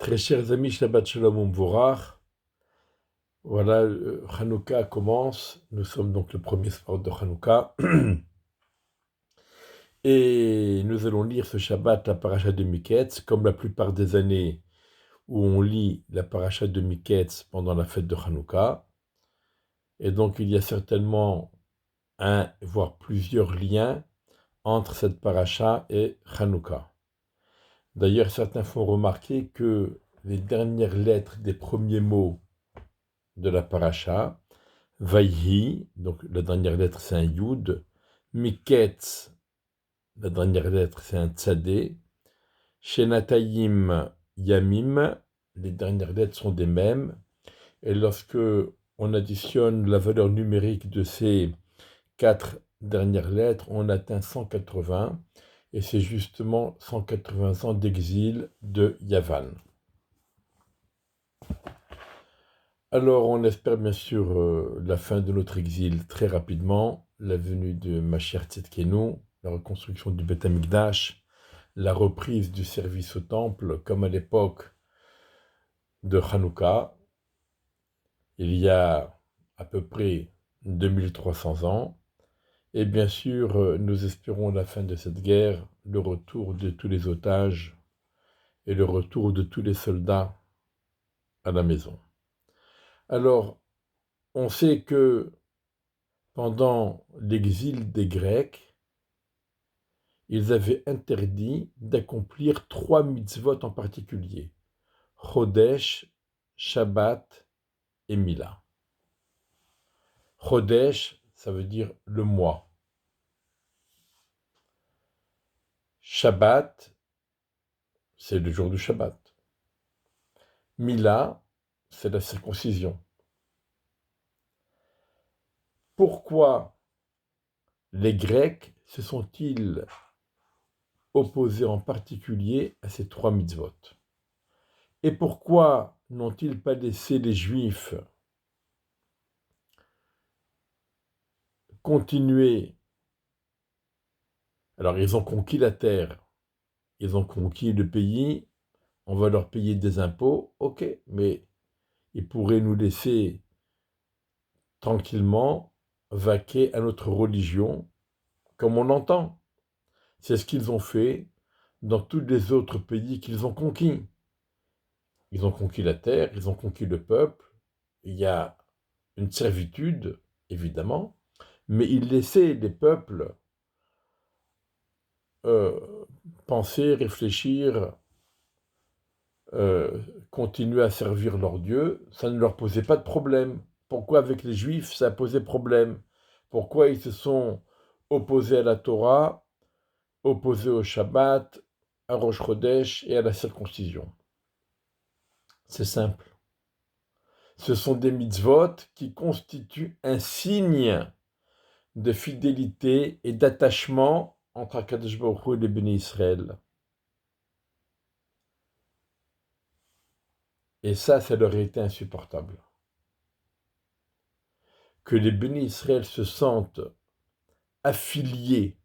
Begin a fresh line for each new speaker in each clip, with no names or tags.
Très chers amis, Shabbat Shalom Umvorach. Voilà, Hanouka commence. Nous sommes donc le premier soir de Hanouka. Et nous allons lire ce Shabbat la paracha de Miketz, comme la plupart des années où on lit la paracha de Miketz pendant la fête de Hanouka. Et donc il y a certainement un, voire plusieurs liens entre cette paracha et Hanouka. D'ailleurs, certains font remarquer que les dernières lettres des premiers mots de la paracha, Vayhi, donc la dernière lettre c'est un Yud, Miketz, la dernière lettre c'est un Tzadé, Shenatayim Yamim, les dernières lettres sont des mêmes, et lorsque on additionne la valeur numérique de ces quatre dernières lettres, on atteint 180, et c'est justement 180 ans d'exil de Yavan. Alors, on espère bien sûr la fin de notre exil très rapidement, la venue de Mashiach Tzidkenu, la reconstruction du Beth Amikdash, la reprise du service au temple, comme à l'époque de Hanouka, il y a à peu près 2300 ans. Et bien sûr, nous espérons la fin de cette guerre, le retour de tous les otages et le retour de tous les soldats à la maison. Alors, on sait que pendant l'exil des Grecs, ils avaient interdit d'accomplir trois mitzvot en particulier, Chodesh, Shabbat et Mila. Chodesh, ça veut dire le mois. Shabbat, c'est le jour du Shabbat. Mila, c'est la circoncision. Pourquoi les Grecs se sont-ils opposés en particulier à ces trois mitzvot? Et pourquoi n'ont-ils pas laissé les Juifs continuer? Alors, ils ont conquis la terre, ils ont conquis le pays, on va leur payer des impôts, ok, mais ils pourraient nous laisser tranquillement vaquer à notre religion comme on l'entend. C'est ce qu'ils ont fait dans tous les autres pays qu'ils ont conquis. Ils ont conquis la terre, ils ont conquis le peuple, il y a une servitude, évidemment, mais ils laissaient les peuples penser, réfléchir, continuer à servir leur Dieu, ça ne leur posait pas de problème. Pourquoi avec les Juifs, ça posait problème? Pourquoi ils se sont opposés à la Torah, opposés au Shabbat, à Rosh Chodesh et à la circoncision? C'est simple. Ce sont des mitzvot qui constituent un signe de fidélité et d'attachement entre Akadosh Baruch Hu et les bénis Israël. Et ça leur a été insupportable. Que les bénis Israël se sentent affiliés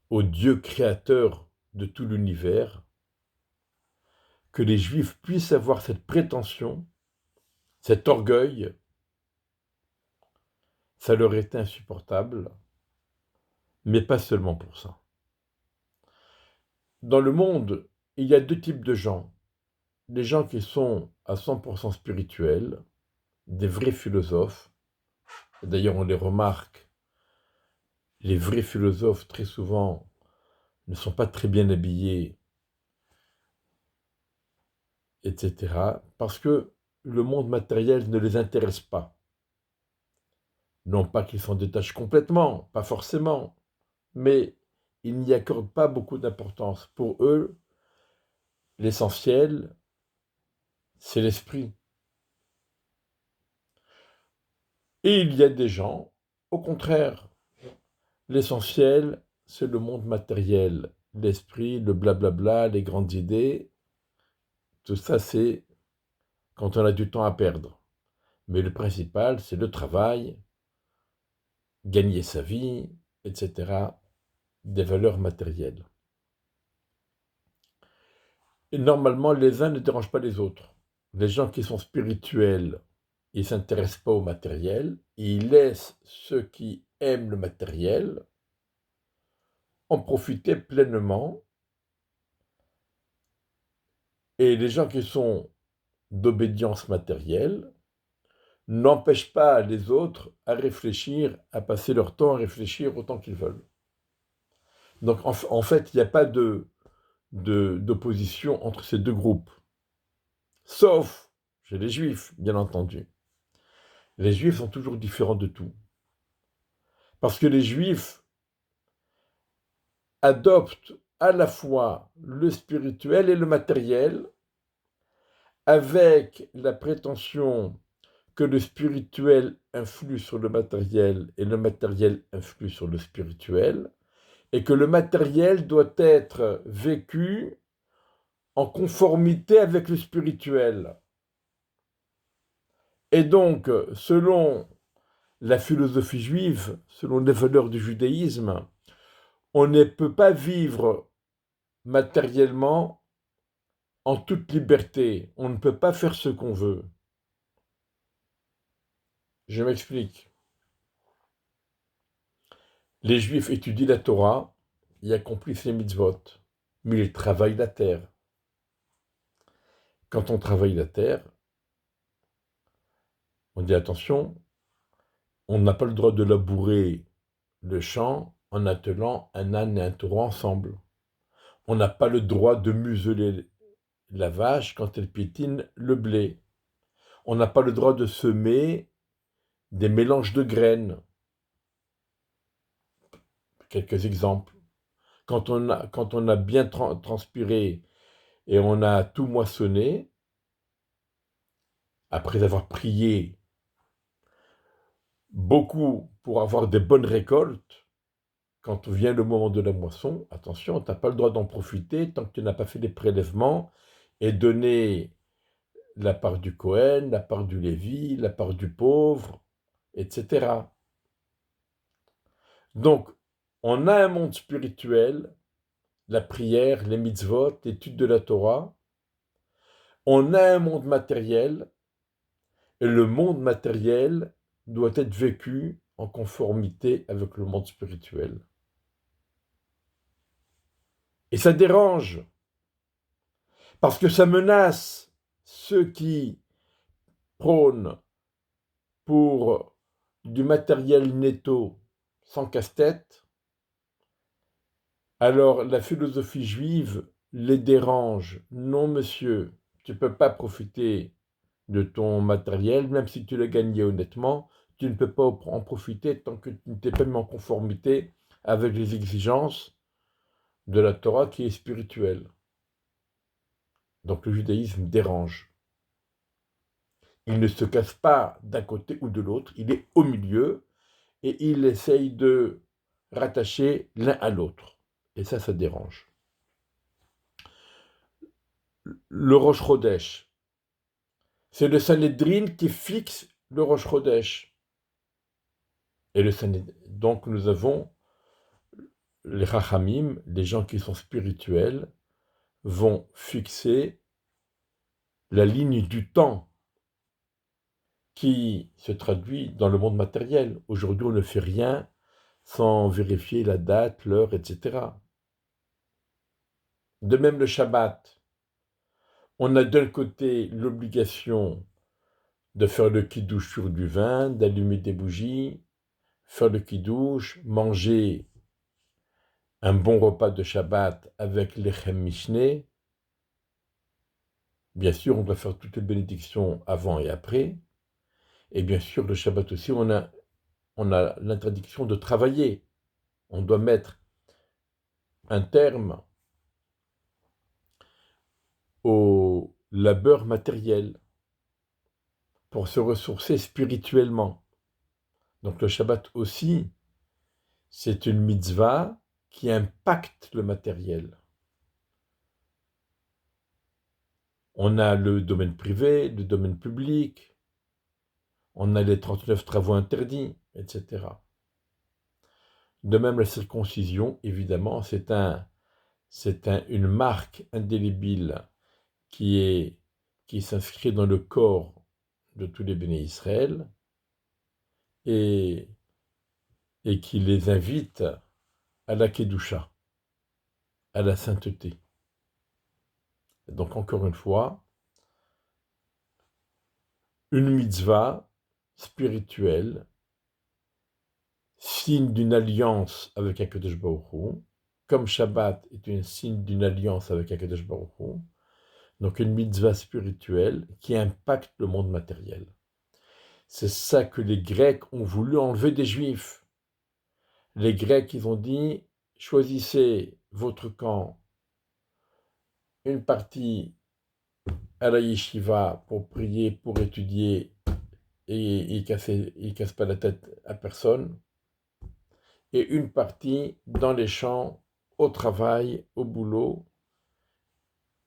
au Dieu créateur de tout l'univers, que les Juifs puissent avoir cette prétention, cet orgueil, ça leur est insupportable, mais pas seulement pour ça. Dans le monde, il y a deux types de gens. Les gens qui sont à 100% spirituels, des vrais philosophes. D'ailleurs, on les remarque, les vrais philosophes, très souvent, ne sont pas très bien habillés, etc. Parce que le monde matériel ne les intéresse pas. Non pas qu'ils s'en détachent complètement, pas forcément, mais ils n'y accordent pas beaucoup d'importance. Pour eux, l'essentiel, c'est l'esprit. Et il y a des gens, au contraire, l'essentiel, c'est le monde matériel, l'esprit, le blablabla, les grandes idées. Tout ça, c'est quand on a du temps à perdre. Mais le principal, c'est le travail, gagner sa vie, etc. Des valeurs matérielles. Et normalement, les uns ne dérangent pas les autres. Les gens qui sont spirituels, ils ne s'intéressent pas au matériel, ils laissent ceux qui aiment le matériel en profiter pleinement, et les gens qui sont d'obédience matérielle n'empêchent pas les autres à réfléchir, à passer leur temps à réfléchir autant qu'ils veulent. Donc en fait, il n'y a pas d'opposition entre ces deux groupes, sauf chez les juifs, bien entendu. Les juifs sont toujours différents de tout. Parce que les juifs adoptent à la fois le spirituel et le matériel avec la prétention que le spirituel influe sur le matériel et le matériel influe sur le spirituel, et que le matériel doit être vécu en conformité avec le spirituel. Et donc, selon la philosophie juive, selon les valeurs du judaïsme, on ne peut pas vivre matériellement en toute liberté. On ne peut pas faire ce qu'on veut. Je m'explique. Les Juifs étudient la Torah et accomplissent les mitzvot, mais ils travaillent la terre. Quand on travaille la terre, on dit attention, on n'a pas le droit de labourer le champ en attelant un âne et un taureau ensemble. On n'a pas le droit de museler la vache quand elle piétine le blé. On n'a pas le droit de semer des mélanges de graines. Quelques exemples. Quand on a bien transpiré et on a tout moissonné, après avoir prié beaucoup pour avoir des bonnes récoltes, quand vient le moment de la moisson, attention, tu n'as pas le droit d'en profiter tant que tu n'as pas fait des prélèvements et donné la part du Cohen, la part du Lévi, la part du pauvre, etc. Donc, on a un monde spirituel, la prière, les mitzvot, l'étude de la Torah. On a un monde matériel, et le monde matériel doit être vécu en conformité avec le monde spirituel. Et ça dérange, parce que ça menace ceux qui prônent pour du matériel netto sans casse-tête. Alors la philosophie juive les dérange. Non, monsieur, tu ne peux pas profiter de ton matériel, même si tu l'as gagné honnêtement, tu ne peux pas en profiter tant que tu ne t'es pas mis en conformité avec les exigences de la Torah qui est spirituelle. Donc le judaïsme dérange. Il ne se casse pas d'un côté ou de l'autre, il est au milieu et il essaye de rattacher l'un à l'autre. Et ça dérange. Le Rosh Chodesh, c'est le Sanhédrin qui fixe le Rosh Chodesh. Et donc nous avons les Chachamim, les gens qui sont spirituels, vont fixer la ligne du temps qui se traduit dans le monde matériel. Aujourd'hui, on ne fait rien sans vérifier la date, l'heure, etc. De même le Shabbat. On a d'un côté l'obligation de faire le kiddush sur du vin, d'allumer des bougies, faire le kiddush, manger un bon repas de Shabbat avec l'Echem Mishneh. Bien sûr, on doit faire toutes les bénédictions avant et après. Et bien sûr, le Shabbat aussi, on a l'interdiction de travailler. On doit mettre un terme au labeur matériel pour se ressourcer spirituellement. Donc le Shabbat aussi, c'est une mitzvah qui impacte le matériel. On a le domaine privé, le domaine public, on a les 39 travaux interdits, etc. De même, la circoncision, évidemment, c'est une marque indélébile qui s'inscrit dans le corps de tous les béné Israël et, et qui les invite à la Kedusha, à la sainteté. Donc encore une fois, une mitzvah spirituelle, signe d'une alliance avec Akadosh Baruch Hu, comme Shabbat est un signe d'une alliance avec Akadosh Baruch Hu, donc une mitzvah spirituelle qui impacte le monde matériel. C'est ça que les Grecs ont voulu enlever des Juifs. Les Grecs, ils ont dit, choisissez votre camp, une partie à la yeshiva pour prier, pour étudier, et ils ne cassent pas la tête à personne, et une partie dans les champs, au travail, au boulot,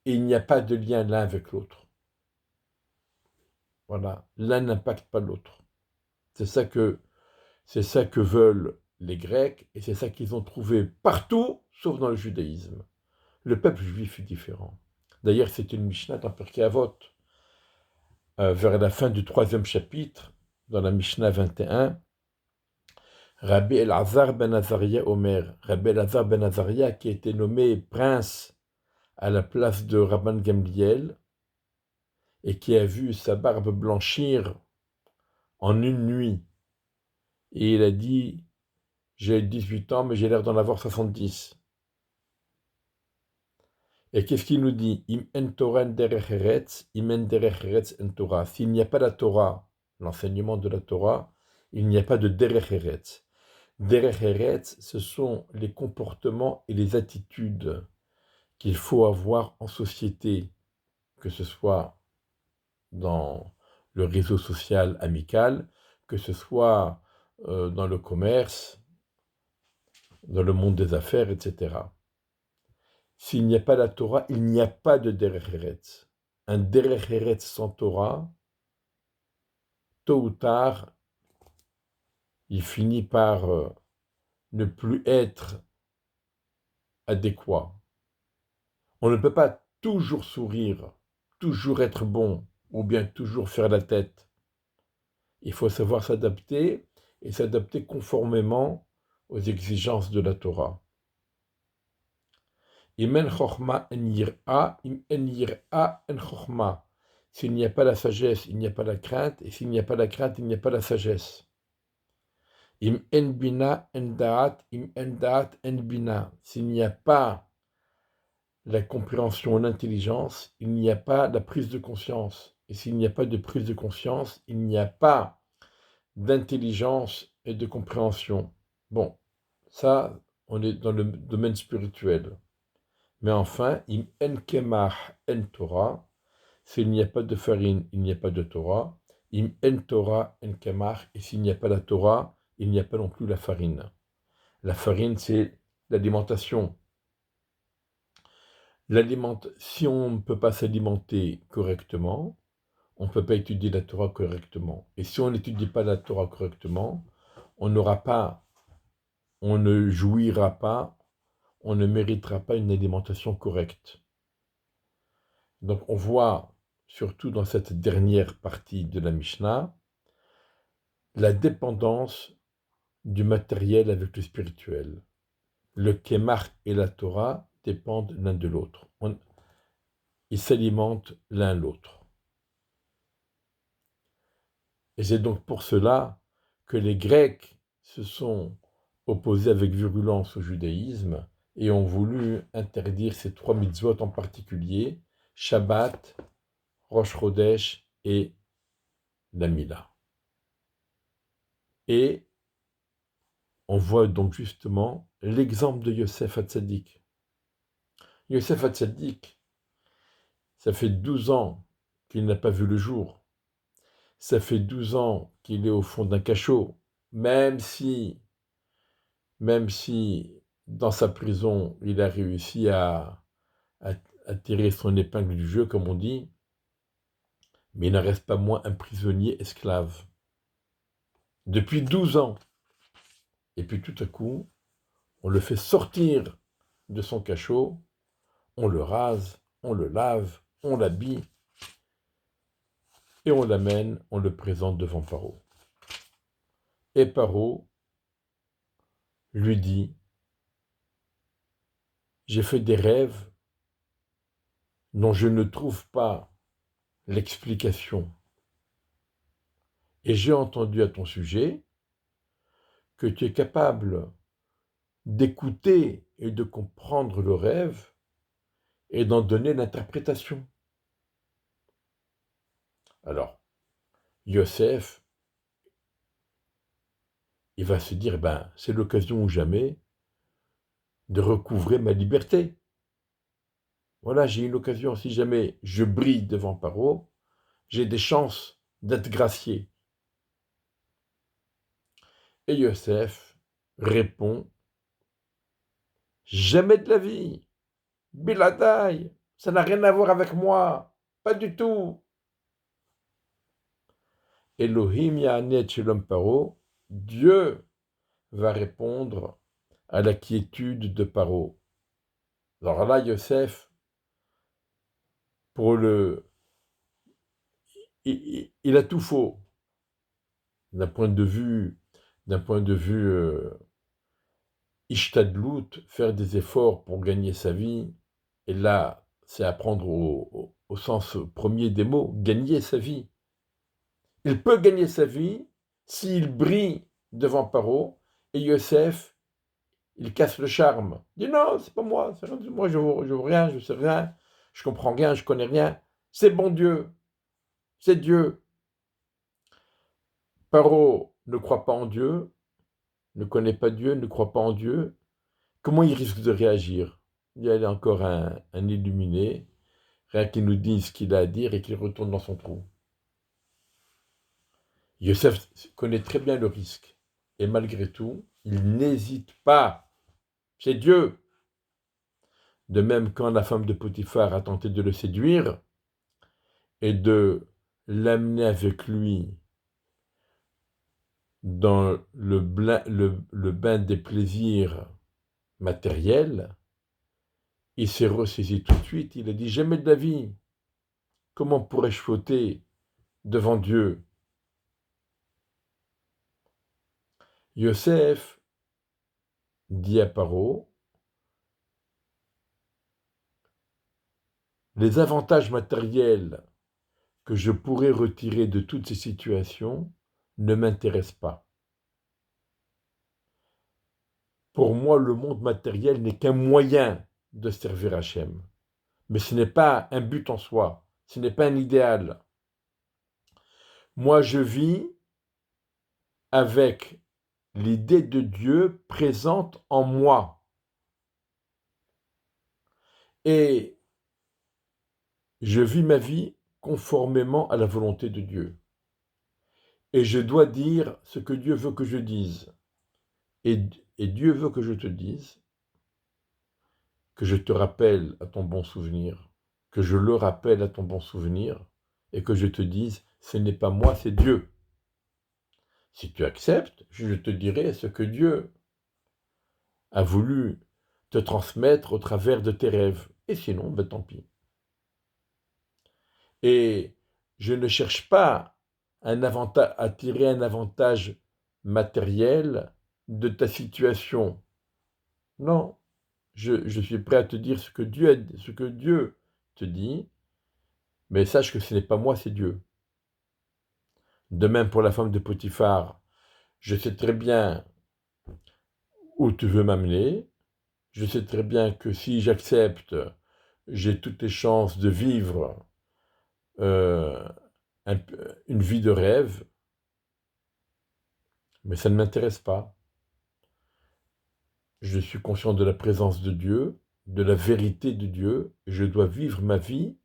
et il n'y a pas de lien l'un avec l'autre. Voilà, l'un n'impacte pas l'autre. C'est ça que veulent les Grecs, et c'est ça qu'ils ont trouvé partout, sauf dans le judaïsme. Le peuple juif est différent. D'ailleurs, c'est une Mishnah dans Pirkei Avot, vers la fin du 3e chapitre, dans la Mishnah 21, Rabbi Elazar ben Azaria Omer, Rabbi Elazar ben Azaria qui a été nommé prince à la place de Rabban Gamliel et qui a vu sa barbe blanchir en une nuit. Et il a dit, j'ai 18 ans mais j'ai l'air d'en avoir 70. Et qu'est-ce qu'il nous dit? Im en Torah derech eretz, im en derech eretz en Torah. S'il n'y a pas la Torah, l'enseignement de la Torah, il n'y a pas de derech eretz. Derech eretz, ce sont les comportements et les attitudes qu'il faut avoir en société, que ce soit dans le réseau social amical, que ce soit dans le commerce, dans le monde des affaires, etc. S'il n'y a pas la Torah, il n'y a pas de Derech Eretz. Un Derech Eretz sans Torah, tôt ou tard, il finit par ne plus être adéquat. On ne peut pas toujours sourire, toujours être bon, ou bien toujours faire la tête. Il faut savoir s'adapter et s'adapter conformément aux exigences de la Torah. Im en chorma en yir'a, im en yir'a en chorma. S'il n'y a pas la sagesse, il n'y a pas la crainte, et s'il n'y a pas la crainte, il n'y a pas la sagesse. Im en bina en da'at, im en da'at en bina. S'il n'y a pas la compréhension, l'intelligence, il n'y a pas la prise de conscience. Et s'il n'y a pas de prise de conscience, il n'y a pas d'intelligence et de compréhension. Bon, ça, on est dans le domaine spirituel. Mais enfin, im en kemach en Torah, s'il n'y a pas de farine, il n'y a pas de Torah. Im en Torah en kemach, et s'il n'y a pas la Torah, il n'y a pas non plus la farine. La farine, c'est l'alimentation. Si on ne peut pas s'alimenter correctement, on ne peut pas étudier la Torah correctement. Et si on n'étudie pas la Torah correctement, on ne jouira pas, on ne méritera pas une alimentation correcte. Donc on voit, surtout dans cette dernière partie de la Mishnah, la dépendance du matériel avec le spirituel. Le Kemach et la Torah dépendent l'un de l'autre. Ils s'alimentent l'un l'autre. Et c'est donc pour cela que les Grecs se sont opposés avec virulence au judaïsme et ont voulu interdire ces 3 mitzvot en particulier, Shabbat, Rosh Chodesh et la Mila. Et on voit donc justement l'exemple de Yosef Hatzadik. Yosef Hatzadik, ça fait 12 ans qu'il n'a pas vu le jour. Ça fait 12 ans qu'il est au fond d'un cachot, même si dans sa prison, il a réussi à tirer son épingle du jeu, comme on dit, mais il n'en reste pas moins un prisonnier esclave. Depuis 12 ans. Et puis tout à coup, on le fait sortir de son cachot, on le rase, on le lave, on l'habille et on l'amène, on le présente devant Paro. Et Paro lui dit, j'ai fait des rêves dont je ne trouve pas l'explication. Et j'ai entendu à ton sujet que tu es capable d'écouter et de comprendre le rêve et d'en donner l'interprétation. Alors, Yosef, il va se dire, c'est l'occasion ou jamais de recouvrer ma liberté. Voilà, j'ai une occasion, si jamais je brille devant Paro, j'ai des chances d'être gracié. Et Yosef répond, jamais de la vie, Biladai, ça n'a rien à voir avec moi, pas du tout. Elohim Ya'anet Shalom Paro, Dieu va répondre à la quiétude de Paro. Alors là, Yosef, il a tout faux d'un point de vue, Ishtadlout, faire des efforts pour gagner sa vie. Et là, c'est à prendre au sens premier des mots, gagner sa vie. Il peut gagner sa vie s'il brille devant Paro, et Yosef, il casse le charme. Il dit non, c'est pas moi, moi je veux rien, je sais rien, je comprends rien, je connais rien. C'est bon Dieu, c'est Dieu. Paro ne croit pas en Dieu, ne connaît pas Dieu, ne croit pas en Dieu. Comment il risque de réagir? Il y a encore un illuminé, rien qu'il nous dise ce qu'il a à dire et qu'il retourne dans son trou. Yosef connaît très bien le risque. Et malgré tout, il n'hésite pas. C'est Dieu. De même, quand la femme de Potiphar a tenté de le séduire et de l'amener avec lui dans le bain des plaisirs matériels, il s'est ressaisi tout de suite. Il a dit, jamais de la vie. Comment pourrais-je fauter devant Dieu? Yosef dit à Paro, les avantages matériels que je pourrais retirer de toutes ces situations ne m'intéressent pas. Pour moi, le monde matériel n'est qu'un moyen de servir Hachem. Mais ce n'est pas un but en soi, ce n'est pas un idéal. Moi, je vis avec l'idée de Dieu présente en moi. Et je vis ma vie conformément à la volonté de Dieu. Et je dois dire ce que Dieu veut que je dise. Et Dieu veut que je te dise, que je te rappelle à ton bon souvenir, que je le rappelle à ton bon souvenir, et que je te dise, ce n'est pas moi, c'est Dieu. Si tu acceptes, je te dirai ce que Dieu a voulu te transmettre au travers de tes rêves. Et sinon, tant pis. Et je ne cherche pas à tirer un avantage matériel de ta situation. Non, je suis prêt à te dire ce que Dieu te dit, mais sache que ce n'est pas moi, c'est Dieu. De même pour la femme de Potiphar, je sais très bien où tu veux m'amener, je sais très bien que si j'accepte, j'ai toutes les chances de vivre euh, une vie de rêve, mais ça ne m'intéresse pas. Je suis conscient de la présence de Dieu, de la vérité de Dieu, et je dois vivre ma vie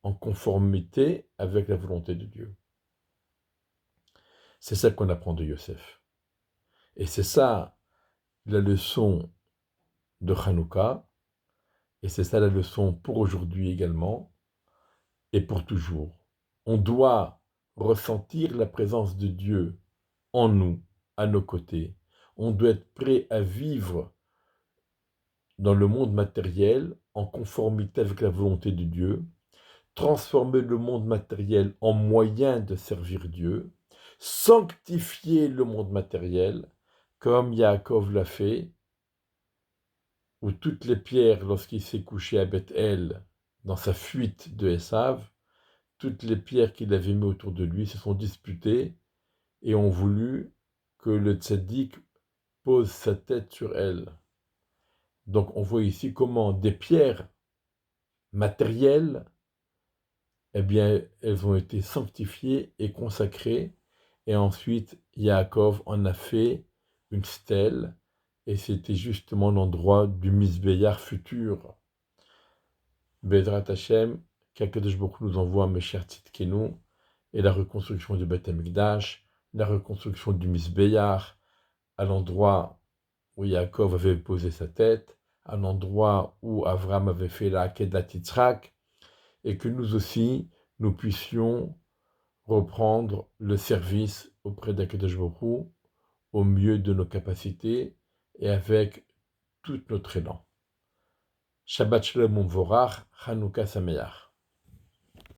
en conformité avec la volonté de Dieu. C'est ça qu'on apprend de Yosef. Et c'est ça la leçon de Hanouka, et c'est ça la leçon pour aujourd'hui également, et pour toujours. On doit ressentir la présence de Dieu en nous, à nos côtés. On doit être prêt à vivre dans le monde matériel en conformité avec la volonté de Dieu, transformer le monde matériel en moyen de servir Dieu, sanctifier le monde matériel, comme Yaakov l'a fait, où toutes les pierres, lorsqu'il s'est couché à Bethel, dans sa fuite de Esav, toutes les pierres qu'il avait mis autour de lui se sont disputées et ont voulu que le tzaddik pose sa tête sur elles. Donc on voit ici comment des pierres matérielles, eh bien, elles ont été sanctifiées et consacrées. Et ensuite, Yaakov en a fait une stèle. Et c'était justement l'endroit du Misbéar futur. Bezrat Hashem, qu'Akadosh Baruch Hu nous envoie Mesher Tzidkenu, et la reconstruction du Beth Amikdash, la reconstruction du Misbéar, à l'endroit où Yaakov avait posé sa tête, à l'endroit où Avram avait fait la Akedat Yitzhak, et que nous aussi, nous puissions reprendre le service auprès d'Akadosh Baruch Hu au mieux de nos capacités et avec tout notre élan. Shabbat Shalom U'Mvorach, Chanukah Sameach.